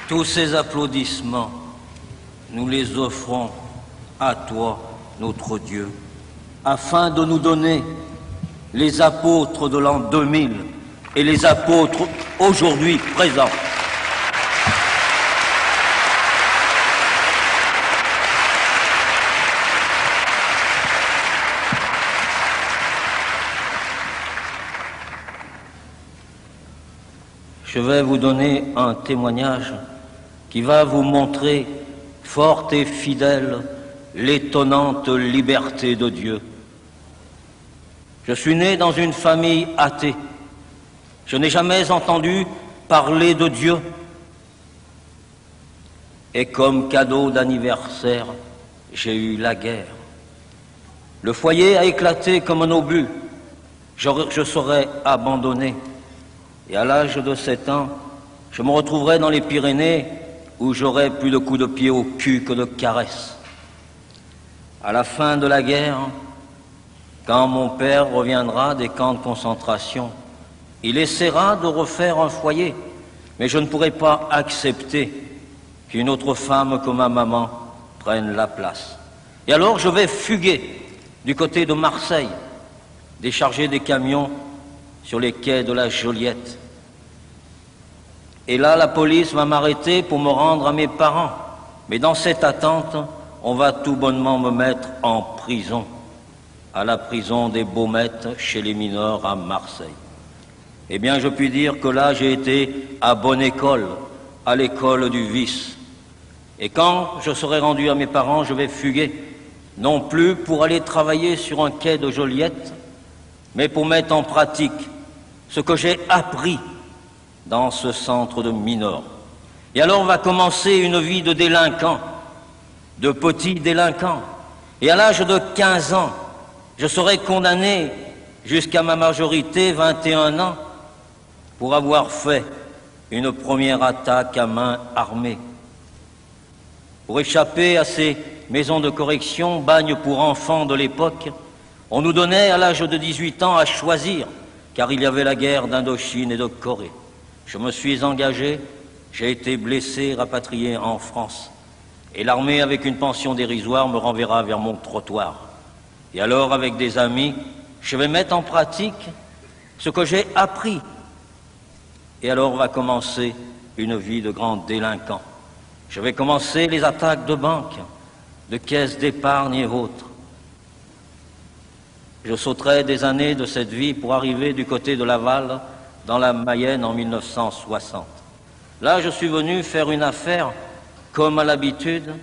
Tous ces applaudissements, nous les offrons à toi, notre Dieu, afin de nous donner les apôtres de l'an 2000 et les apôtres aujourd'hui présents. Je vais vous donner un témoignage qui va vous montrer, forte et fidèle, l'étonnante liberté de Dieu. Je suis né dans une famille athée. Je n'ai jamais entendu parler de Dieu. Et comme cadeau d'anniversaire, j'ai eu la guerre. Le foyer a éclaté comme un obus. Je serai abandonné. Et à l'âge de 7 ans, je me retrouverai dans les Pyrénées où j'aurai plus de coups de pied au cul que de caresses. À la fin de la guerre, quand mon père reviendra des camps de concentration, il essaiera de refaire un foyer, mais je ne pourrai pas accepter qu'une autre femme que ma maman prenne la place. Et alors je vais fuguer du côté de Marseille, décharger des camions sur les quais de la Joliette. Et là, la police va m'arrêter pour me rendre à mes parents. Mais dans cette attente, on va tout bonnement me mettre en prison, à la prison des Baumettes, chez les mineurs à Marseille. Eh bien, je puis dire que là, j'ai été à bonne école, à l'école du vice. Et quand je serai rendu à mes parents, je vais fuguer, non plus pour aller travailler sur un quai de Joliette, mais pour mettre en pratique ce que j'ai appris dans ce centre de mineurs. Et alors va commencer une vie de délinquant, de petit délinquant. Et à l'âge de 15 ans, je serai condamné jusqu'à ma majorité, 21 ans, pour avoir fait une première attaque à main armée. Pour échapper à ces maisons de correction, bagnes pour enfants de l'époque, on nous donnait à l'âge de 18 ans à choisir, car il y avait la guerre d'Indochine et de Corée. Je me suis engagé, j'ai été blessé, rapatrié en France. Et l'armée, avec une pension dérisoire, me renverra vers mon trottoir. Et alors, avec des amis, je vais mettre en pratique ce que j'ai appris. Et alors va commencer une vie de grand délinquant. Je vais commencer les attaques de banques, de caisses d'épargne et autres. Je sauterai des années de cette vie pour arriver du côté de Laval, dans la Mayenne en 1960. Là, je suis venu faire une affaire, comme à l'habitude,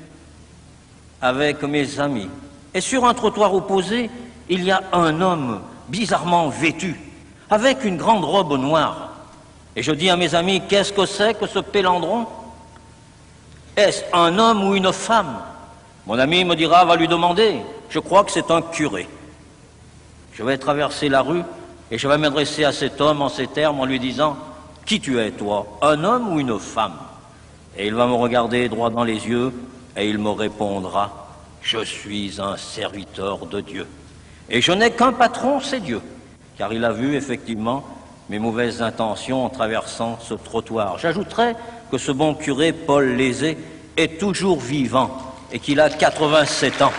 avec mes amis. Et sur un trottoir opposé, il y a un homme bizarrement vêtu, avec une grande robe noire. Et je dis à mes amis, qu'est-ce que c'est que ce pélandron? Est-ce un homme ou une femme? Mon ami me dira, va lui demander. Je crois que c'est un curé. Je vais traverser la rue et je vais m'adresser à cet homme en ces termes en lui disant « Qui tu es, toi, un homme ou une femme ?» Et il va me regarder droit dans les yeux et il me répondra « Je suis un serviteur de Dieu. Et je n'ai qu'un patron, c'est Dieu. » Car il a vu effectivement mes mauvaises intentions en traversant ce trottoir. J'ajouterai que ce bon curé, Paul Lézé, est toujours vivant et qu'il a 87 ans.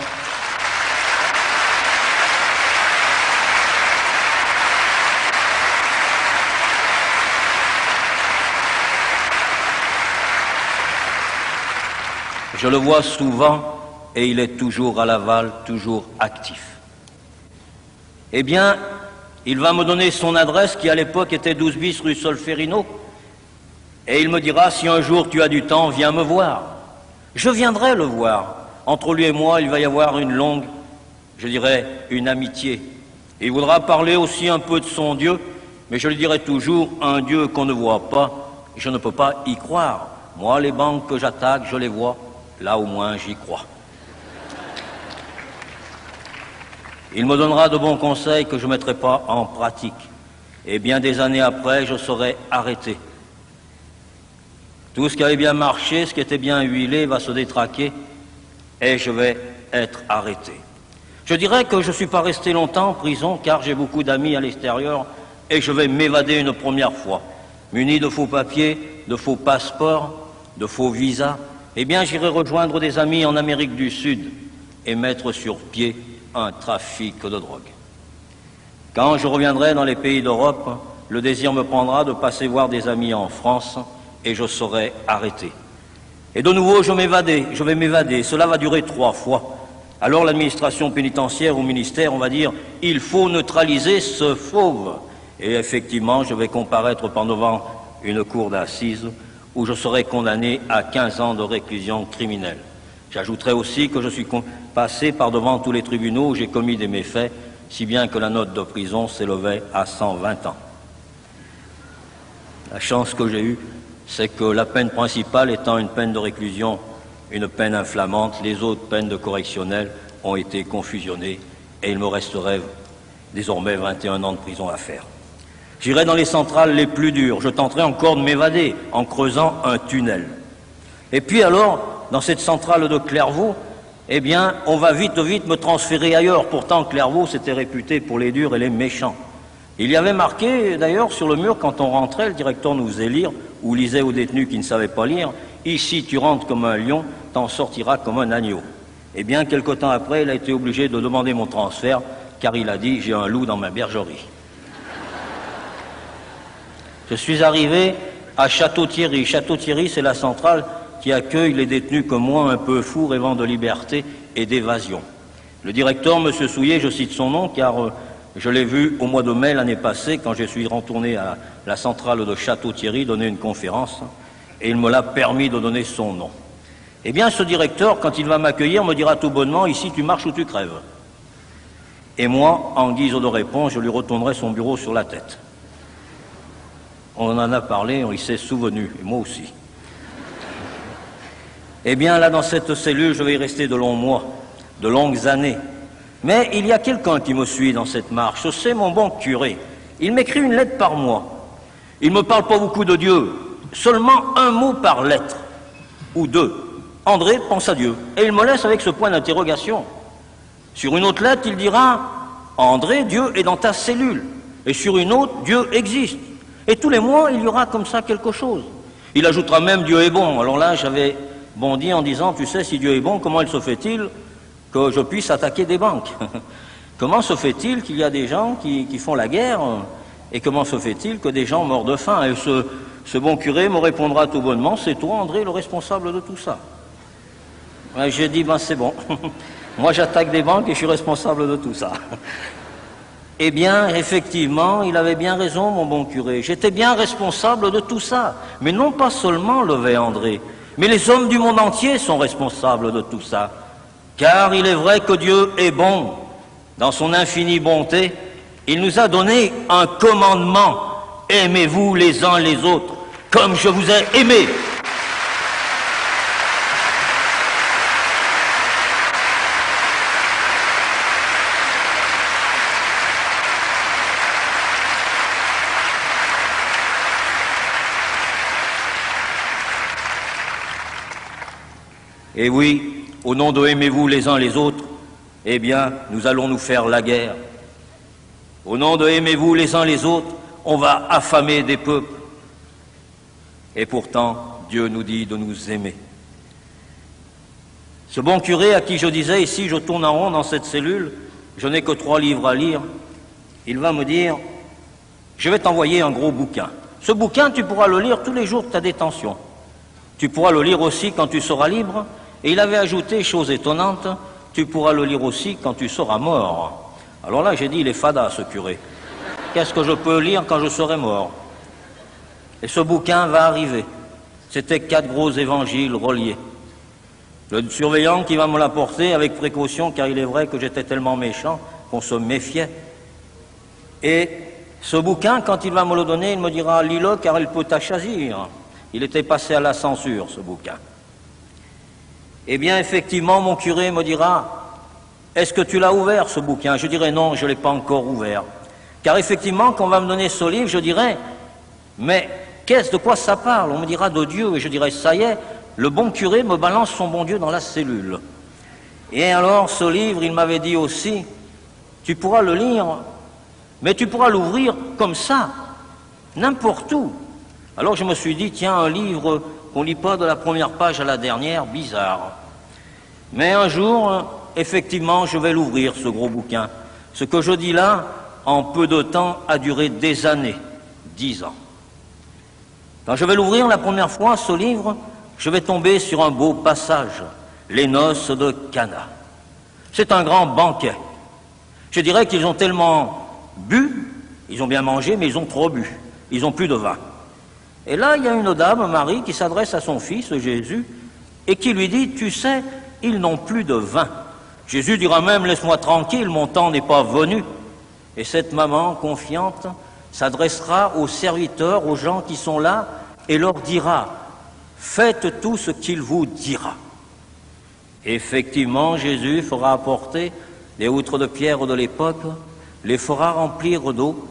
Je le vois souvent et il est toujours à Laval, toujours actif. Eh bien, il va me donner son adresse qui à l'époque était 12 bis rue Solferino et il me dira si un jour tu as du temps, viens me voir. Je viendrai le voir. Entre lui et moi, il va y avoir une longue, je dirais, une amitié. Et il voudra parler aussi un peu de son Dieu, mais je lui dirai toujours, un Dieu qu'on ne voit pas, je ne peux pas y croire. Moi, les banques que j'attaque, je les vois, là au moins j'y crois. Il me donnera de bons conseils que je ne mettrai pas en pratique. Et bien des années après, je serai arrêté. Tout ce qui avait bien marché, ce qui était bien huilé, va se détraquer et je vais être arrêté. Je dirais que je ne suis pas resté longtemps en prison car j'ai beaucoup d'amis à l'extérieur et je vais m'évader une première fois. Muni de faux papiers, de faux passeports, de faux visas, eh bien j'irai rejoindre des amis en Amérique du Sud et mettre sur pied un trafic de drogue. Quand je reviendrai dans les pays d'Europe, le désir me prendra de passer voir des amis en France et je serai arrêté. Et de nouveau, je vais m'évader. Cela va durer 3 fois. Alors l'administration pénitentiaire ou ministère, on va dire, il faut neutraliser ce fauve. Et effectivement, je vais comparaître devant une cour d'assises où je serai condamné à 15 ans de réclusion criminelle. J'ajouterai aussi que je suis passé par devant tous les tribunaux où j'ai commis des méfaits, si bien que la note de prison s'élevait à 120 ans. La chance que j'ai eue, c'est que la peine principale étant une peine de réclusion, une peine inflammante, les autres peines de correctionnel ont été confusionnées et il me resterait désormais 21 ans de prison à faire. J'irai dans les centrales les plus dures, je tenterai encore de m'évader en creusant un tunnel. Et puis alors, dans cette centrale de Clairvaux, eh bien, on va vite me transférer ailleurs. Pourtant, Clairvaux s'était réputé pour les durs et les méchants. Il y avait marqué, d'ailleurs, sur le mur, quand on rentrait, le directeur nous faisait lire, ou lisait aux détenus qui ne savaient pas lire, « Ici, tu rentres comme un lion, t'en sortiras comme un agneau. » Eh bien, quelque temps après, il a été obligé de demander mon transfert, car il a dit « J'ai un loup dans ma bergerie. » Je suis arrivé à Château-Thierry. Château-Thierry, c'est la centrale qui accueille les détenus comme moi, un peu fous, rêvant de liberté et d'évasion. Le directeur, M. Souillet, je cite son nom, car je l'ai vu au mois de mai l'année passée, quand je suis retourné à la centrale de Château-Thierry donner une conférence, et il me l'a permis de donner son nom. Eh bien, ce directeur, quand il va m'accueillir, me dira tout bonnement, « Ici, tu marches ou tu crèves. » Et moi, en guise de réponse, je lui retournerai son bureau sur la tête. On en a parlé, il s'est souvenu, et moi aussi. Eh bien, là, dans cette cellule, je vais y rester de longs mois, de longues années. Mais il y a quelqu'un qui me suit dans cette marche, c'est mon bon curé. Il m'écrit une lettre par mois. Il ne me parle pas beaucoup de Dieu, seulement un mot par lettre, ou 2. André, pense à Dieu. Et il me laisse avec ce point d'interrogation. Sur une autre lettre, il dira, André, Dieu est dans ta cellule. Et sur une autre, Dieu existe. Et tous les mois, il y aura comme ça quelque chose. Il ajoutera même Dieu est bon. Alors là, j'avais bondi en disant, tu sais, si Dieu est bon, comment il se fait-il que je puisse attaquer des banques? Comment se fait-il qu'il y a des gens qui font la guerre? Et comment se fait-il que des gens meurent de faim? Et ce bon curé me répondra tout bonnement, c'est toi, André, le responsable de tout ça. Et j'ai dit, ben c'est bon. Moi, j'attaque des banques et je suis responsable de tout ça. Eh bien, effectivement, il avait bien raison, mon bon curé. J'étais bien responsable de tout ça. Mais non pas seulement, Levet André, mais les hommes du monde entier sont responsables de tout ça. Car il est vrai que Dieu est bon. Dans son infinie bonté, il nous a donné un commandement. Aimez-vous les uns les autres, comme je vous ai aimé. Et oui, au nom de aimez-vous les uns les autres, eh bien, nous allons nous faire la guerre. Au nom de aimez-vous les uns les autres, on va affamer des peuples. Et pourtant, Dieu nous dit de nous aimer. Ce bon curé à qui je disais, ici, je tourne en rond dans cette cellule, je n'ai que 3 livres à lire, il va me dire, je vais t'envoyer un gros bouquin. Ce bouquin, tu pourras le lire tous les jours de ta détention. Tu pourras le lire aussi quand tu seras libre. Et il avait ajouté, chose étonnante, tu pourras le lire aussi quand tu seras mort. Alors là, j'ai dit, il est fada, ce curé. Qu'est-ce que je peux lire quand je serai mort? Et ce bouquin va arriver. C'était 4 gros évangiles reliés. Le surveillant qui va me l'apporter avec précaution, car il est vrai que j'étais tellement méchant qu'on se méfiait. Et ce bouquin, quand il va me le donner, il me dira « lis-le car il peut t'achazir ». Il était passé à la censure, ce bouquin. Eh bien, effectivement, mon curé me dira « est-ce que tu l'as ouvert, ce bouquin ?» Je dirai « non, je ne l'ai pas encore ouvert ». Car effectivement, quand on va me donner ce livre, je dirai « mais de quoi ça parle ?» On me dira « de Dieu ». Et je dirai « ça y est, le bon curé me balance son bon Dieu dans la cellule ». Et alors, ce livre, il m'avait dit aussi « tu pourras le lire, mais tu pourras l'ouvrir comme ça, n'importe où ». Alors je me suis dit, tiens, un livre qu'on ne lit pas de la première page à la dernière, bizarre. Mais un jour, effectivement, je vais l'ouvrir, ce gros bouquin. Ce que je dis là, en peu de temps, a duré des années, 10 ans. Quand je vais l'ouvrir la première fois, ce livre, je vais tomber sur un beau passage, les noces de Cana. C'est un grand banquet. Je dirais qu'ils ont tellement bu, ils ont bien mangé, mais ils ont trop bu. Ils n'ont plus de vin. Et là, il y a une dame, Marie, qui s'adresse à son fils, Jésus, et qui lui dit, tu sais, ils n'ont plus de vin. Jésus dira même, laisse-moi tranquille, mon temps n'est pas venu. Et cette maman confiante s'adressera aux serviteurs, aux gens qui sont là, et leur dira, faites tout ce qu'il vous dira. Effectivement, Jésus fera apporter les outres de pierre de l'époque, les fera remplir d'eau,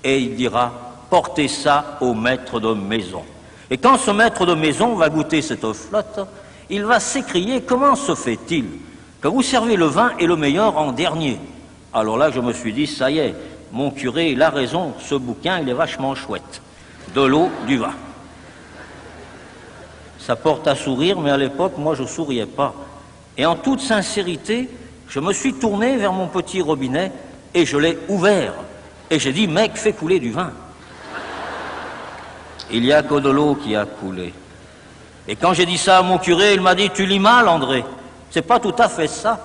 et il dira, portez ça au maître de maison. Et quand ce maître de maison va goûter cette flotte, il va s'écrier, comment se fait-il que vous servez le vin et le meilleur en dernier? Alors là, je me suis dit, ça y est, mon curé, il a raison, ce bouquin, il est vachement chouette. De l'eau, du vin. Ça porte à sourire, mais à l'époque, moi, je ne souriais pas. Et en toute sincérité, je me suis tourné vers mon petit robinet et je l'ai ouvert. Et j'ai dit, mec, fais couler du vin. Il n'y a que de l'eau qui a coulé. Et quand j'ai dit ça à mon curé, il m'a dit, tu lis mal, André. C'est pas tout à fait ça.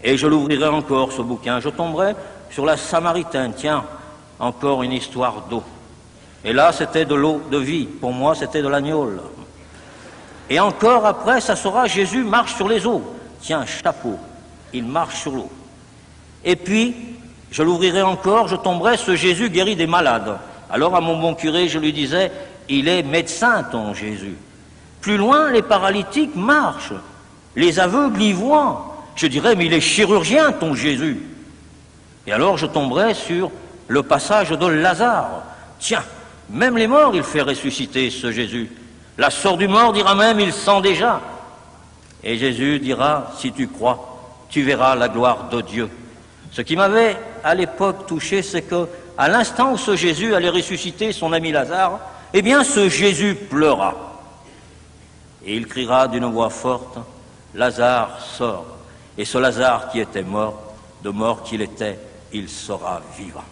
Et je l'ouvrirai encore, ce bouquin. Je tomberai sur la Samaritaine. Tiens, encore une histoire d'eau. Et là, c'était de l'eau de vie. Pour moi, c'était de l'agnole. Et encore après, ça sera Jésus marche sur les eaux. Tiens, chapeau, il marche sur l'eau. Et puis, je l'ouvrirai encore, je tomberai, ce Jésus guérit des malades. Alors à mon bon curé, je lui disais, il est médecin, ton Jésus. Plus loin, les paralytiques marchent, les aveugles y voient. Je dirais, mais il est chirurgien, ton Jésus. Et alors je tomberai sur le passage de Lazare. Tiens, même les morts, il fait ressusciter, ce Jésus. La sort du mort dira même, il sent déjà. Et Jésus dira, si tu crois, tu verras la gloire de Dieu. Ce qui m'avait à l'époque touché, c'est que à l'instant où ce Jésus allait ressusciter son ami Lazare, eh bien ce Jésus pleura. Et il criera d'une voix forte, Lazare sort. Et ce Lazare qui était mort, de mort qu'il était, il sera vivant.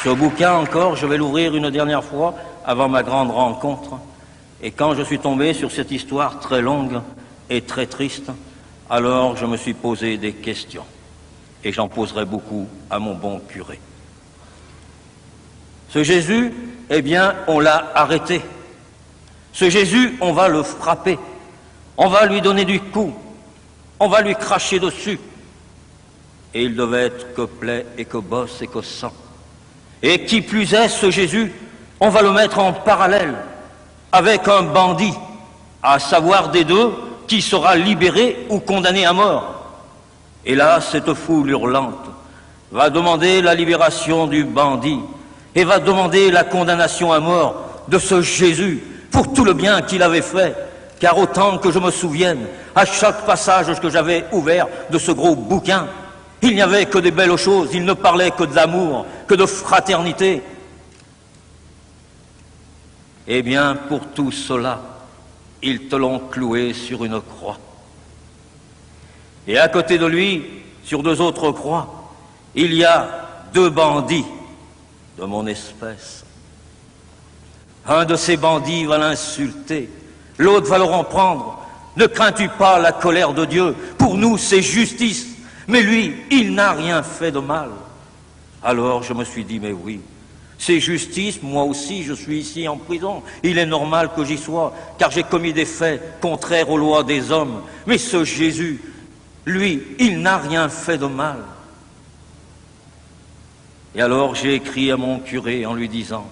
Ce bouquin encore, je vais l'ouvrir une dernière fois avant ma grande rencontre. Et quand je suis tombé sur cette histoire très longue et très triste, alors je me suis posé des questions. Et j'en poserai beaucoup à mon bon curé. Ce Jésus, eh bien, on l'a arrêté. Ce Jésus, on va le frapper. On va lui donner du coup. On va lui cracher dessus. Et il devait être que plaie et que bosse et que sang. Et qui plus est, ce Jésus, on va le mettre en parallèle avec un bandit, à savoir des deux, qui sera libéré ou condamné à mort. Et là, cette foule hurlante va demander la libération du bandit et va demander la condamnation à mort de ce Jésus pour tout le bien qu'il avait fait. Car autant que je me souvienne, à chaque passage que j'avais ouvert de ce gros bouquin, il n'y avait que des belles choses, il ne parlait que d'amour, que de fraternité. Eh bien, pour tout cela, ils te l'ont cloué sur une croix. Et à côté de lui, sur deux autres croix, il y a deux bandits de mon espèce. Un de ces bandits va l'insulter, l'autre va le reprendre. Ne crains-tu pas la colère de Dieu? Pour nous, c'est justice. Mais lui, il n'a rien fait de mal. Alors je me suis dit, mais oui, c'est justice, moi aussi je suis ici en prison. Il est normal que j'y sois, car j'ai commis des faits contraires aux lois des hommes. Mais ce Jésus, lui, il n'a rien fait de mal. Et alors j'ai écrit à mon curé en lui disant,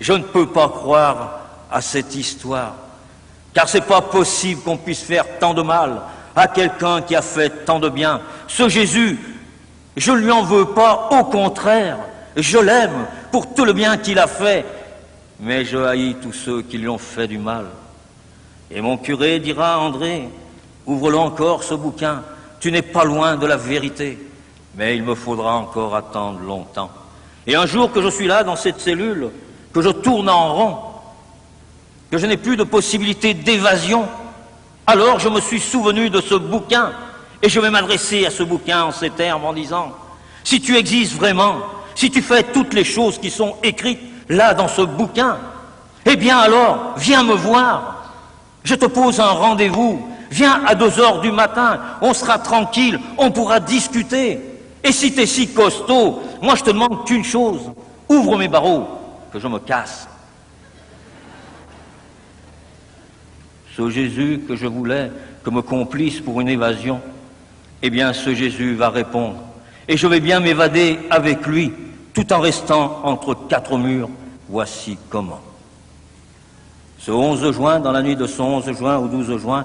je ne peux pas croire à cette histoire, car c'est pas possible qu'on puisse faire tant de mal à quelqu'un qui a fait tant de bien. Ce Jésus, je ne lui en veux pas, au contraire, je l'aime pour tout le bien qu'il a fait, mais je haïs tous ceux qui lui ont fait du mal. Et mon curé dira, André, ouvre-le encore ce bouquin, tu n'es pas loin de la vérité, mais il me faudra encore attendre longtemps. Et un jour que je suis là dans cette cellule, que je tourne en rond, que je n'ai plus de possibilité d'évasion, alors je me suis souvenu de ce bouquin, et je vais m'adresser à ce bouquin en ces termes en disant, si tu existes vraiment, si tu fais toutes les choses qui sont écrites là dans ce bouquin, eh bien alors, viens me voir. Je te pose un rendez-vous. Viens à 2h du matin, on sera tranquille, on pourra discuter. Et si t'es si costaud, moi je te demande qu'une chose, ouvre mes barreaux, que je me casse. Ce Jésus que je voulais comme complice pour une évasion, eh bien ce Jésus va répondre. Et je vais bien m'évader avec lui, tout en restant entre quatre murs. Voici comment. Ce 11 juin, dans la nuit de ce 11 juin au 12 juin,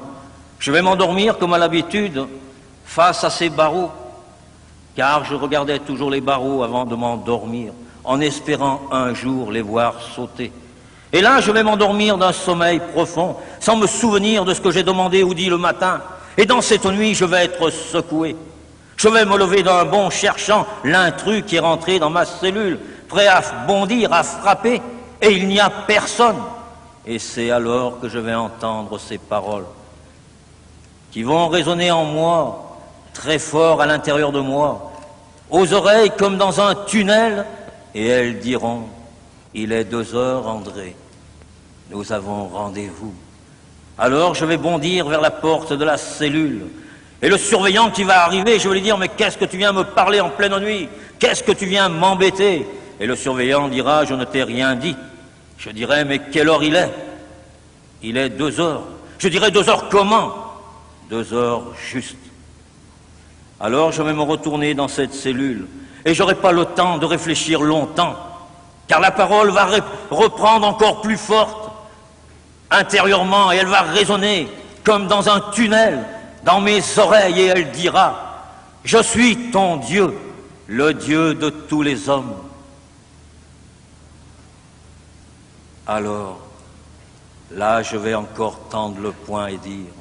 je vais m'endormir comme à l'habitude, face à ces barreaux, car je regardais toujours les barreaux avant de m'endormir, en espérant un jour les voir sauter. Et là, je vais m'endormir d'un sommeil profond, sans me souvenir de ce que j'ai demandé ou dit le matin. Et dans cette nuit, je vais être secoué. Je vais me lever d'un bond cherchant l'intrus qui est rentré dans ma cellule, prêt à bondir, à frapper, et il n'y a personne. Et c'est alors que je vais entendre ces paroles qui vont résonner en moi, très fort à l'intérieur de moi, aux oreilles comme dans un tunnel, et elles diront, il est 2h, André, nous avons rendez-vous. Alors je vais bondir vers la porte de la cellule, et le surveillant qui va arriver, je vais lui dire, mais qu'est-ce que tu viens me parler en pleine nuit? Qu'est-ce que tu viens m'embêter? Et le surveillant dira, je ne t'ai rien dit. Je dirai, mais quelle heure il est? Il est 2h. Je dirai, 2h comment? 2h juste. Alors je vais me retourner dans cette cellule, et j'aurai pas le temps de réfléchir longtemps, car la parole va reprendre encore plus forte intérieurement, et elle va résonner comme dans un tunnel dans mes oreilles, et elle dira, je suis ton Dieu, le Dieu de tous les hommes. Alors, là, je vais encore tendre le poing et dire,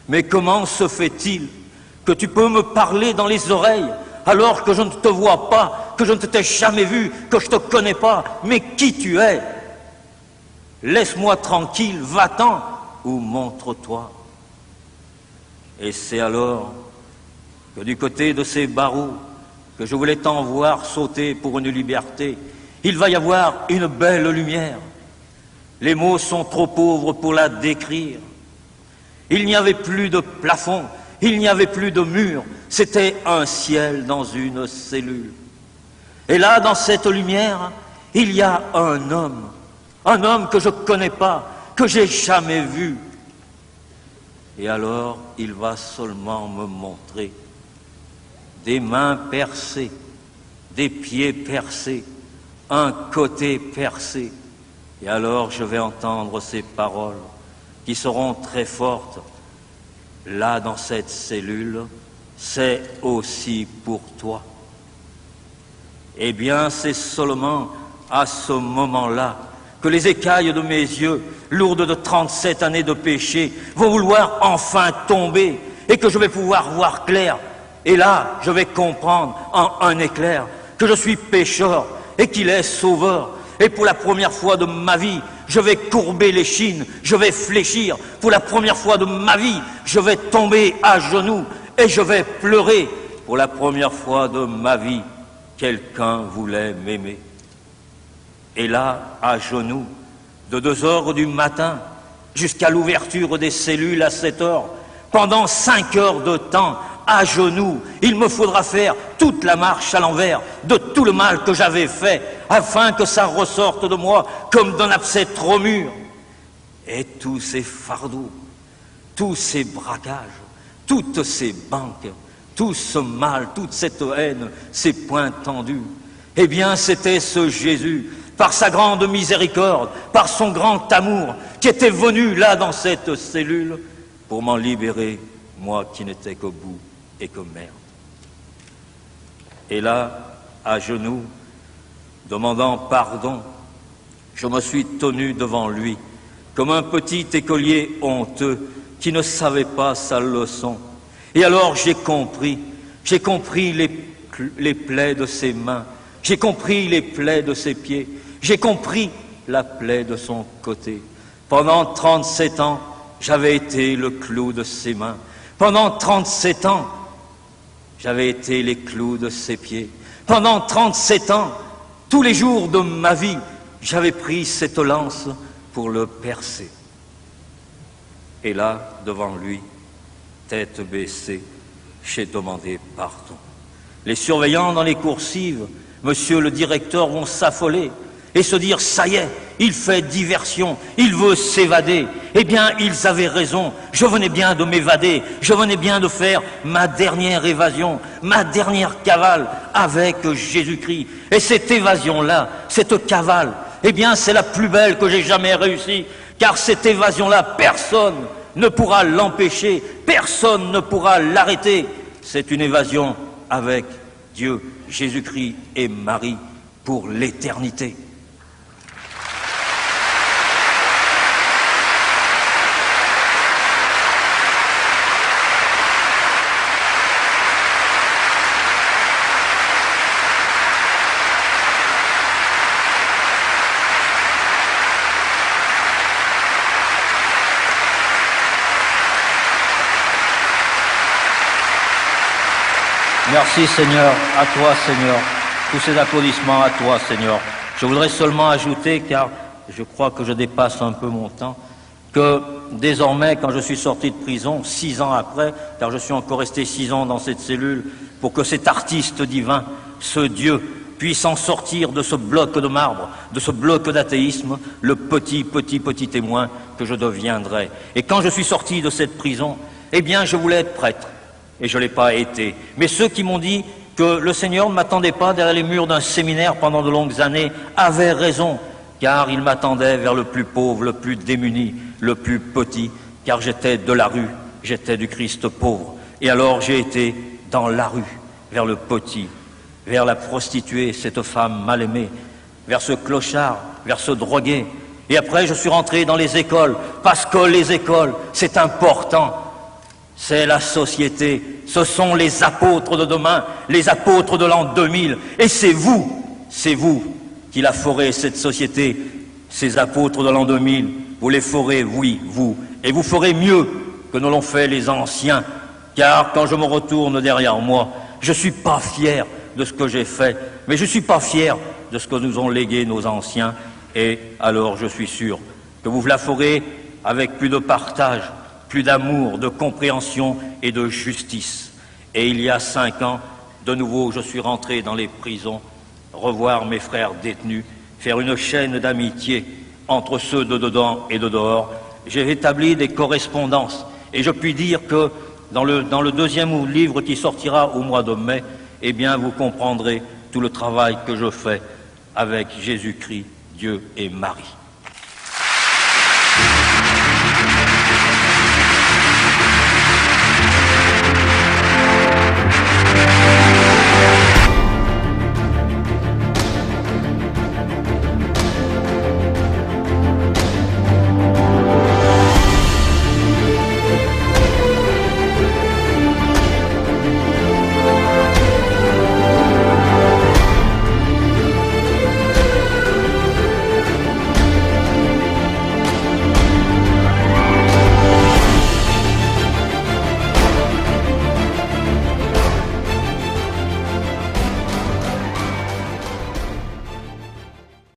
mais comment se fait-il que tu peux me parler dans les oreilles alors que je ne te vois pas, que je ne t'ai jamais vu, que je ne te connais pas, mais qui tu es? Laisse-moi tranquille, va-t'en ou montre-toi. Et c'est alors que du côté de ces barreaux que je voulais tant voir sauter pour une liberté, il va y avoir une belle lumière. Les mots sont trop pauvres pour la décrire. Il n'y avait plus de plafond, il n'y avait plus de mur, c'était un ciel dans une cellule. Et là, dans cette lumière, il y a un homme que je ne connais pas, que j'ai jamais vu. Et alors, il va seulement me montrer des mains percées, des pieds percés, un côté percé. Et alors, je vais entendre ces paroles qui seront très fortes. Là, dans cette cellule, c'est aussi pour toi. Eh bien, c'est seulement à ce moment-là que les écailles de mes yeux, lourdes de 37 années de péché, vont vouloir enfin tomber et que je vais pouvoir voir clair. Et là, je vais comprendre en un éclair que je suis pécheur et qu'il est sauveur. Et pour la première fois de ma vie, je vais courber l'échine, je vais fléchir. Pour la première fois de ma vie, je vais tomber à genoux et je vais pleurer. Pour la première fois de ma vie, quelqu'un voulait m'aimer. Et là, à genoux, de 2h du matin jusqu'à l'ouverture des cellules à 7h, pendant 5 heures de temps, à genoux, il me faudra faire toute la marche à l'envers de tout le mal que j'avais fait, afin que ça ressorte de moi comme d'un abcès trop mûr. Et tous ces fardeaux, tous ces braquages, toutes ces banques, tout ce mal, toute cette haine, ces poings tendus, eh bien c'était ce Jésus, par sa grande miséricorde, par son grand amour, qui était venu là dans cette cellule pour m'en libérer, moi qui n'étais qu'au bout et que merde. Et là, à genoux, demandant pardon, je me suis tenu devant lui, comme un petit écolier honteux qui ne savait pas sa leçon. Et alors j'ai compris les plaies de ses mains, j'ai compris les plaies de ses pieds, j'ai compris la plaie de son côté. Pendant 37 ans, j'avais été le clou de ses mains. Pendant 37 ans, j'avais été les clous de ses pieds. Pendant 37 ans, tous les jours de ma vie, j'avais pris cette lance pour le percer. Et là, devant lui, tête baissée, j'ai demandé pardon. Les surveillants dans les coursives, monsieur le directeur, vont s'affoler et se dire, ça y est, il fait diversion, il veut s'évader. Eh bien, ils avaient raison, je venais bien de m'évader, je venais bien de faire ma dernière évasion, ma dernière cavale avec Jésus-Christ. Et cette évasion-là, cette cavale, eh bien, c'est la plus belle que j'ai jamais réussi, car cette évasion-là, personne ne pourra l'empêcher, personne ne pourra l'arrêter. C'est une évasion avec Dieu, Jésus-Christ et Marie pour l'éternité. Merci Seigneur, à toi Seigneur, tous ces applaudissements à toi Seigneur. Je voudrais seulement ajouter, car je crois que je dépasse un peu mon temps, que désormais quand je suis sorti de prison, 6 ans après, car je suis encore resté 6 ans dans cette cellule, pour que cet artiste divin, ce Dieu, puisse en sortir de ce bloc de marbre, de ce bloc d'athéisme, le petit témoin que je deviendrai. Et quand je suis sorti de cette prison, eh bien je voulais être prêtre. Et je ne l'ai pas été. Mais ceux qui m'ont dit que le Seigneur ne m'attendait pas derrière les murs d'un séminaire pendant de longues années avaient raison, car il m'attendait vers le plus pauvre, le plus démuni, le plus petit, car j'étais de la rue, j'étais du Christ pauvre. Et alors j'ai été dans la rue, vers le petit, vers la prostituée, cette femme mal aimée, vers ce clochard, vers ce drogué. Et après je suis rentré dans les écoles, parce que les écoles, c'est important. C'est la société, ce sont les apôtres de demain, les apôtres de l'an 2000. Et c'est vous qui la ferez, cette société, ces apôtres de l'an 2000. Vous les ferez, oui, vous. Et vous ferez mieux que ne l'ont fait les anciens. Car quand je me retourne derrière moi, je ne suis pas fier de ce que j'ai fait, mais je ne suis pas fier de ce que nous ont légué nos anciens. Et alors je suis sûr que vous la ferez avec plus de partage, plus d'amour, de compréhension et de justice. Et il y a 5 ans, de nouveau, je suis rentré dans les prisons, revoir mes frères détenus, faire une chaîne d'amitié entre ceux de dedans et de dehors. J'ai établi des correspondances et je puis dire que dans le 2e livre qui sortira au mois de mai, eh bien, vous comprendrez tout le travail que je fais avec Jésus-Christ, Dieu et Marie.